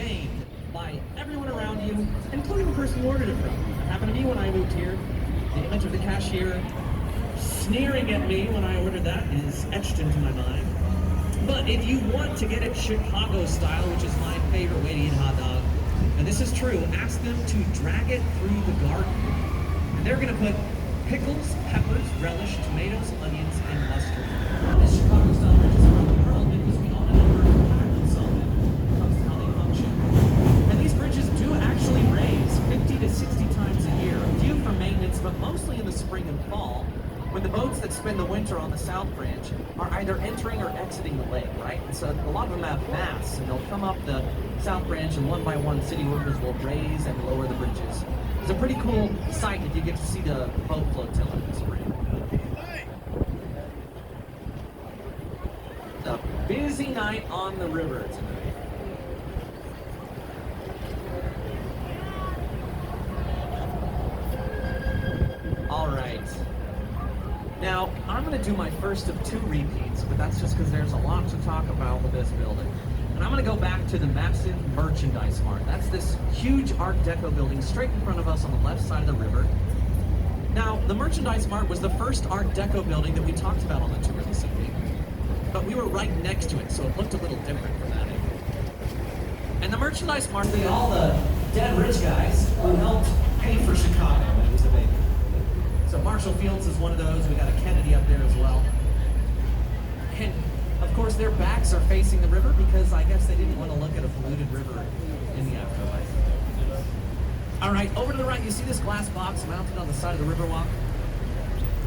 shamed by everyone around you, including the person you ordered it from. It happened to me when I moved here. The image of the cashier sneering at me when I ordered that is etched into my mind. But if you want to get it Chicago style, which is my favorite way to eat hot dog, and this is true, ask them to drag it through the garden. And they're gonna put pickles, peppers, relish, tomatoes, onions, and mustard. This Chicago style bridges around the world because we own a number of patents on them when it comes to how they function. And these bridges do actually raise 50 to 60 times a year, due for maintenance, but mostly in the spring and fall, when the boats that spend the winter on the South Branch are either entering or exiting the lake, right? And so a lot of them have masts, and they'll come up the South Branch, and one by one city workers will raise and lower the bridges. It's a pretty cool sight if you get to see the boat flotilla in the spring. It's a busy night on the river tonight. All right. Now, I'm going to do my first of 2 repeats, but that's just because there's a lot to talk about with this building. And I'm going to go back to the massive Merchandise Mart. That's this huge Art Deco building straight in front of us on the left side of the river. Now, the Merchandise Mart was the first Art Deco building that we talked about on the tour this evening. But we were right next to it, so it looked a little different from that angle. And the Merchandise Mart, all the dead rich guys who helped pay for Chicago when it was a baby. So Marshall Fields is one of those. We got a Kennedy up there as well. And of course their backs are facing the river because I guess they didn't want to look at a polluted river in the afterlife. All right, over to the right, you see this glass box mounted on the side of the Riverwalk?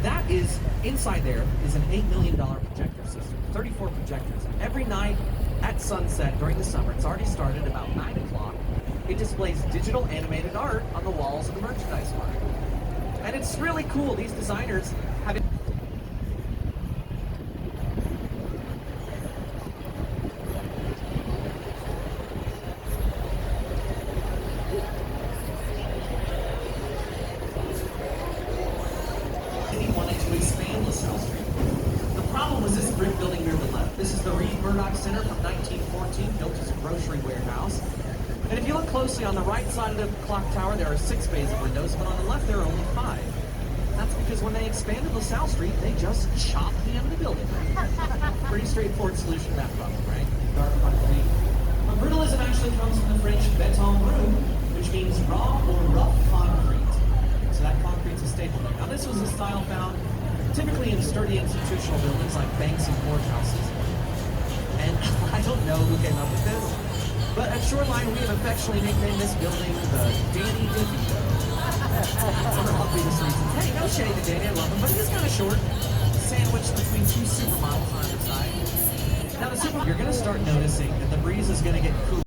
That is, inside there is an $8 million projector system, 34 projectors. Every night at sunset during the summer, it's already started about 9 o'clock, it displays digital animated art on the walls of the Merchandise Mart. And it's really cool. These designers have it. He wanted to expand LaSalle Street. The problem was this brick building near the left. This is the Reed Murdoch Center from 1914, built as a grocery warehouse. And if you look closely on the right side of the clock tower, there are 6 bays of windows, but on the left there are only 5. That's because when they expanded LaSalle Street, they just chopped the end of the building. Pretty straightforward solution to that problem, right? Dark concrete. But brittleism actually comes from the French béton brut, which means raw or rough concrete. So that concrete's a staple there. Now this was a style found typically in sturdy institutional buildings like banks and courthouses. And I don't know who came up with this, but at Shoreline, we have affectionately nicknamed this building the Danny DeVito. For obvious reasons. Hey, no shade to Danny, I love him, but he's kind of short. Sandwiched between 2 supermodels on either side. Now, you're going to start noticing that the breeze is going to get cool.